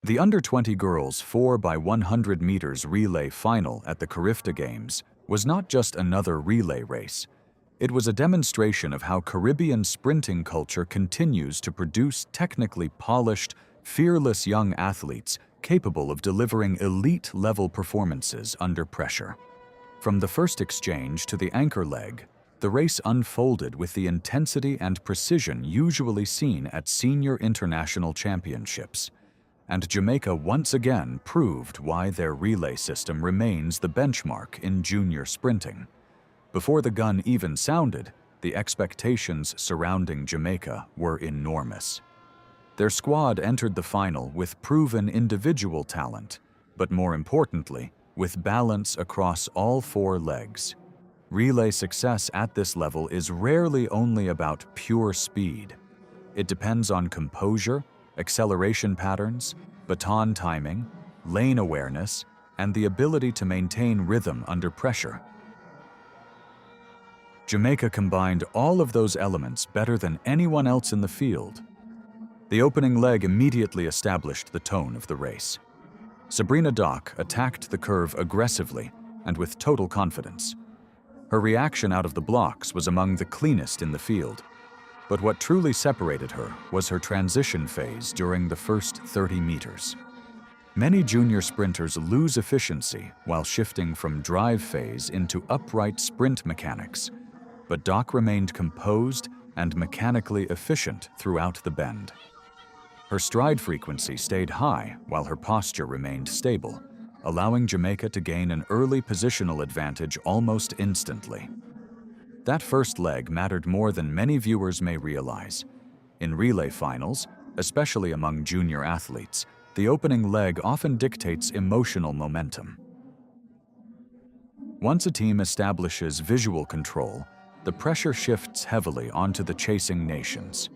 The under-20 girls 4x100 meters relay final at the CARIFTA Games was not just another relay race. It was a demonstration of how Caribbean sprinting culture continues to produce technically polished, fearless young athletes capable of delivering elite-level performances under pressure. From the first exchange to the anchor leg, the race unfolded with the intensity and precision usually seen at senior international championships. And Jamaica once again proved why their relay system remains the benchmark in junior sprinting. Before the gun even sounded, the expectations surrounding Jamaica were enormous. Their squad entered the final with proven individual talent, but more importantly, with balance across all four legs. Relay success at this level is rarely only about pure speed. It depends on composure, acceleration patterns, baton timing, lane awareness, and the ability to maintain rhythm under pressure. Jamaica combined all of those elements better than anyone else in the field. The opening leg immediately established the tone of the race. Sabrina Dock attacked the curve aggressively and with total confidence. Her reaction out of the blocks was among the cleanest in the field. But what truly separated her was her transition phase during the first 30 meters. Many junior sprinters lose efficiency while shifting from drive phase into upright sprint mechanics, but Dock remained composed and mechanically efficient throughout the bend. Her stride frequency stayed high while her posture remained stable, allowing Jamaica to gain an early positional advantage almost instantly. That first leg mattered more than many viewers may realize. In relay finals, especially among junior athletes, the opening leg often dictates emotional momentum. Once a team establishes visual control, the pressure shifts heavily onto the chasing nations.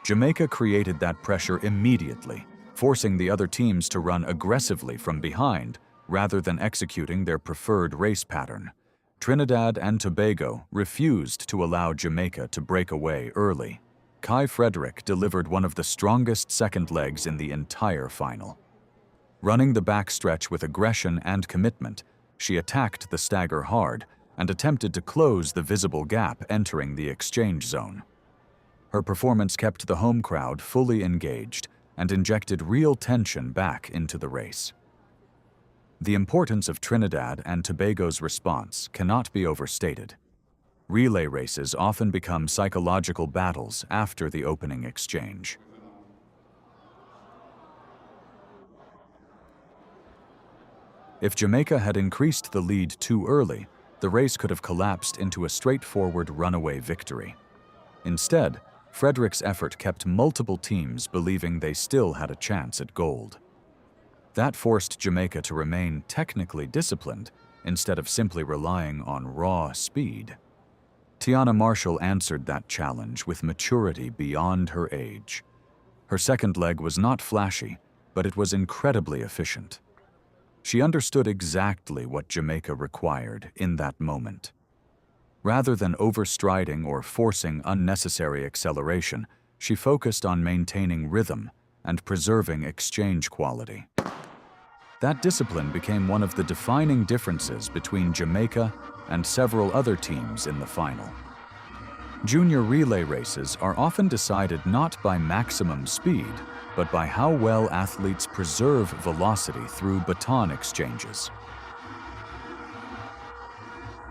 Jamaica created that pressure immediately, forcing the other teams to run aggressively from behind rather than executing their preferred race pattern. Trinidad and Tobago refused to allow Jamaica to break away early. Kai Frederick delivered one of the strongest second legs in the entire final. Running the backstretch with aggression and commitment, she attacked the stagger hard and attempted to close the visible gap entering the exchange zone. Her performance kept the home crowd fully engaged and injected real tension back into the race. The importance of Trinidad and Tobago's response cannot be overstated. Relay races often become psychological battles after the opening exchange. If Jamaica had increased the lead too early, the race could have collapsed into a straightforward runaway victory. Instead, Frederick's effort kept multiple teams believing they still had a chance at gold. That forced Jamaica to remain technically disciplined instead of simply relying on raw speed. Tiana Marshall answered that challenge with maturity beyond her age. Her second leg was not flashy, but it was incredibly efficient. She understood exactly what Jamaica required in that moment. Rather than overstriding or forcing unnecessary acceleration, she focused on maintaining rhythm and preserving exchange quality. That discipline became one of the defining differences between Jamaica and several other teams in the final. Junior relay races are often decided not by maximum speed, but by how well athletes preserve velocity through baton exchanges.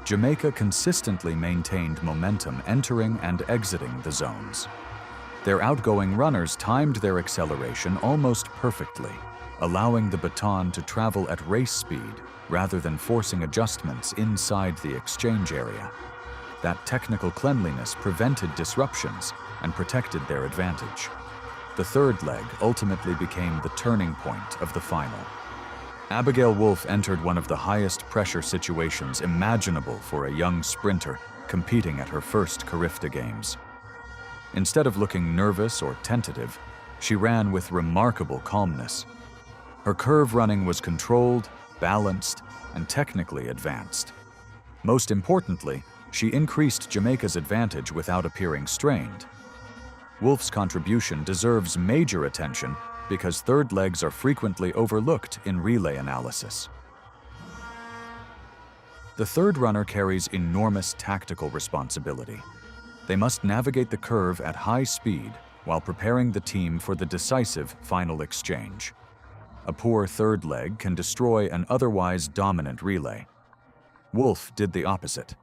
Jamaica consistently maintained momentum entering and exiting the zones. Their outgoing runners timed their acceleration almost perfectly, allowing the baton to travel at race speed rather than forcing adjustments inside the exchange area. That technical cleanliness prevented disruptions and protected their advantage. The third leg ultimately became the turning point of the final. Abigail Wolfe entered one of the highest pressure situations imaginable for a young sprinter competing at her first CARIFTA Games. Instead of looking nervous or tentative, she ran with remarkable calmness. Her curve running was controlled, balanced, and technically advanced. Most importantly, she increased Jamaica's advantage without appearing strained. Wolfe's contribution deserves major attention because third legs are frequently overlooked in relay analysis. The third runner carries enormous tactical responsibility. They must navigate the curve at high speed while preparing the team for the decisive final exchange. A poor third leg can destroy an otherwise dominant relay. Wolf did the opposite.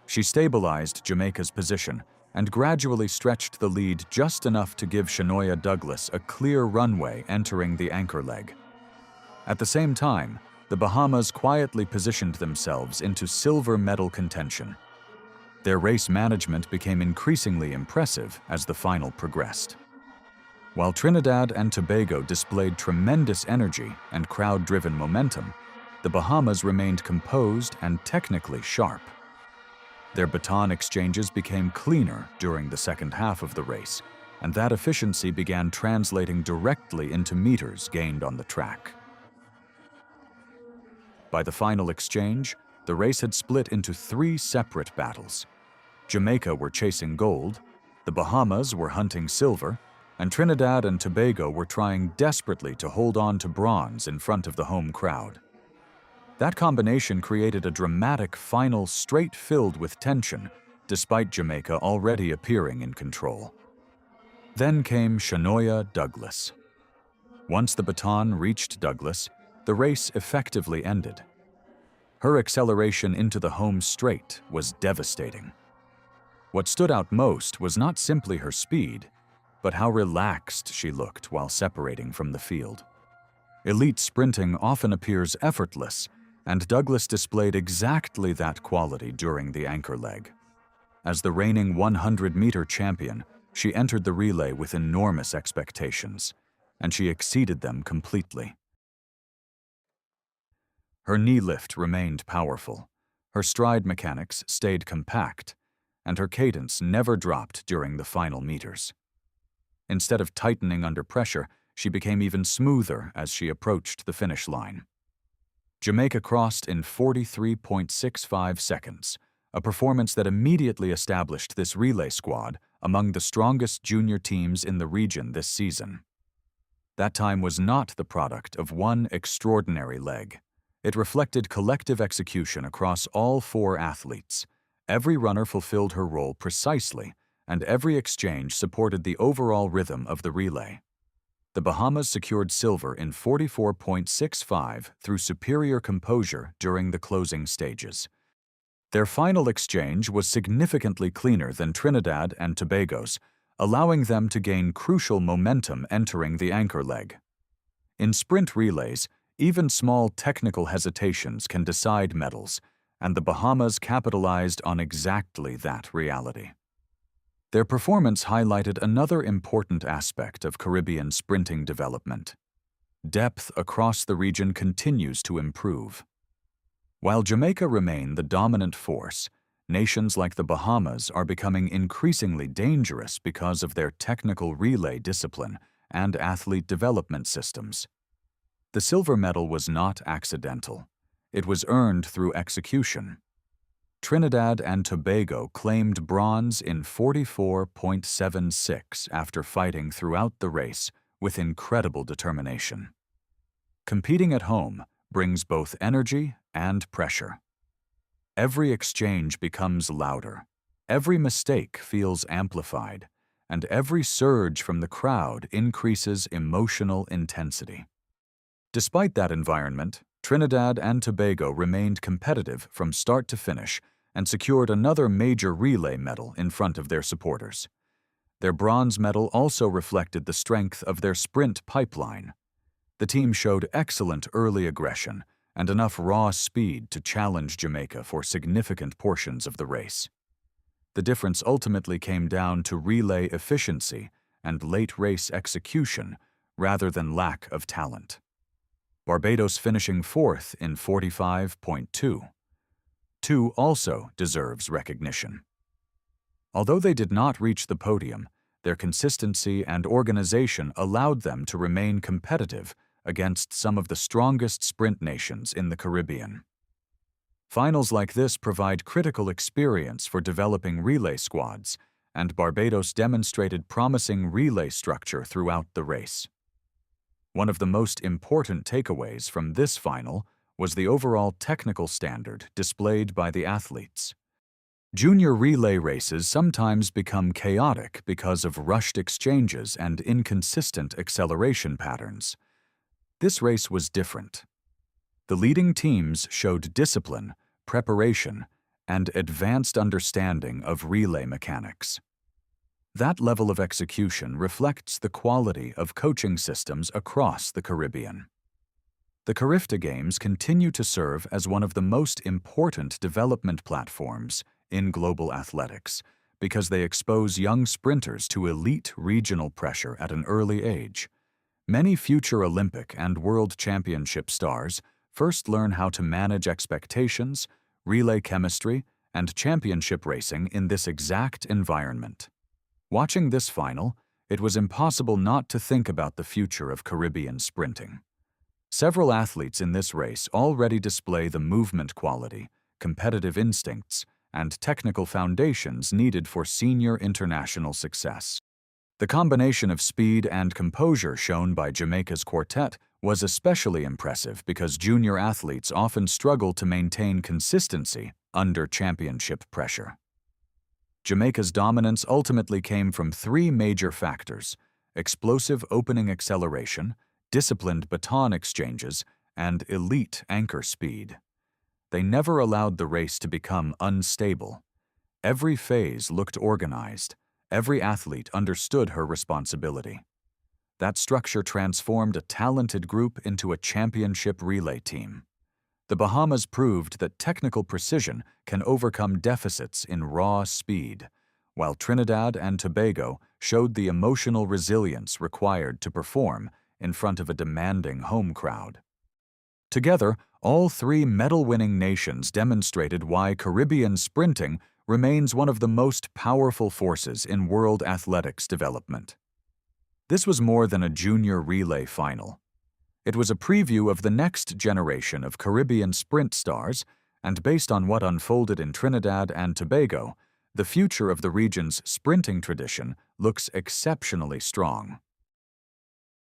She stabilized Jamaica's position and gradually stretched the lead just enough to give Shanoya Douglas a clear runway entering the anchor leg. At the same time, the Bahamas quietly positioned themselves into silver medal contention. Their race management became increasingly impressive as the final progressed. While Trinidad and Tobago displayed tremendous energy and crowd-driven momentum, the Bahamas remained composed and technically sharp. Their baton exchanges became cleaner during the second half of the race, and that efficiency began translating directly into meters gained on the track. By the final exchange, the race had split into 3 separate battles. Jamaica were chasing gold, the Bahamas were hunting silver, and Trinidad and Tobago were trying desperately to hold on to bronze in front of the home crowd. That combination created a dramatic final straight filled with tension, despite Jamaica already appearing in control. Then came Shanoya Douglas. Once the baton reached Douglas, the race effectively ended. Her acceleration into the home straight was devastating. What stood out most was not simply her speed, but how relaxed she looked while separating from the field. Elite sprinting often appears effortless, and Douglas displayed exactly that quality during the anchor leg. As the reigning 100-meter champion, she entered the relay with enormous expectations, and she exceeded them completely. Her knee lift remained powerful, her stride mechanics stayed compact, and her cadence never dropped during the final meters. Instead of tightening under pressure, she became even smoother as she approached the finish line. Jamaica crossed in 43.65 seconds, a performance that immediately established this relay squad among the strongest junior teams in the region this season. That time was not the product of one extraordinary leg. It reflected collective execution across all 4 athletes. Every runner fulfilled her role precisely, and every exchange supported the overall rhythm of the relay. The Bahamas secured silver in 44.65 through superior composure during the closing stages. Their final exchange was significantly cleaner than Trinidad and Tobago's, allowing them to gain crucial momentum entering the anchor leg. In sprint relays, even small technical hesitations can decide medals, and the Bahamas capitalized on exactly that reality. Their performance highlighted another important aspect of Caribbean sprinting development. Depth across the region continues to improve. While Jamaica remain the dominant force, nations like the Bahamas are becoming increasingly dangerous because of their technical relay discipline and athlete development systems. The silver medal was not accidental. It was earned through execution. Trinidad and Tobago claimed bronze in 44.76 after fighting throughout the race with incredible determination. Competing at home brings both energy and pressure. Every exchange becomes louder, every mistake feels amplified, and every surge from the crowd increases emotional intensity. Despite that environment, Trinidad and Tobago remained competitive from start to finish and secured another major relay medal in front of their supporters. Their bronze medal also reflected the strength of their sprint pipeline. The team showed excellent early aggression and enough raw speed to challenge Jamaica for significant portions of the race. The difference ultimately came down to relay efficiency and late race execution rather than lack of talent. Barbados finishing 4th in 45.2. 2 also deserves recognition. Although they did not reach the podium, their consistency and organization allowed them to remain competitive against some of the strongest sprint nations in the Caribbean. Finals like this provide critical experience for developing relay squads, and Barbados demonstrated promising relay structure throughout the race. One of the most important takeaways from this final was the overall technical standard displayed by the athletes. Junior relay races sometimes become chaotic because of rushed exchanges and inconsistent acceleration patterns. This race was different. The leading teams showed discipline, preparation, and advanced understanding of relay mechanics. That level of execution reflects the quality of coaching systems across the Caribbean. The CARIFTA Games continue to serve as one of the most important development platforms in global athletics because they expose young sprinters to elite regional pressure at an early age. Many future Olympic and World Championship stars first learn how to manage expectations, relay chemistry, and championship racing in this exact environment. Watching this final, it was impossible not to think about the future of Caribbean sprinting. Several athletes in this race already display the movement quality, competitive instincts, and technical foundations needed for senior international success. The combination of speed and composure shown by Jamaica's quartet was especially impressive because junior athletes often struggle to maintain consistency under championship pressure. Jamaica's dominance ultimately came from three major factors: explosive opening acceleration, disciplined baton exchanges, and elite anchor speed. They never allowed the race to become unstable. Every phase looked organized. Every athlete understood her responsibility. That structure transformed a talented group into a championship relay team. The Bahamas proved that technical precision can overcome deficits in raw speed, while Trinidad and Tobago showed the emotional resilience required to perform in front of a demanding home crowd. Together, all three medal-winning nations demonstrated why Caribbean sprinting remains one of the most powerful forces in world athletics development. This was more than a junior relay final. It was a preview of the next generation of Caribbean sprint stars, and based on what unfolded in Trinidad and Tobago, the future of the region's sprinting tradition looks exceptionally strong.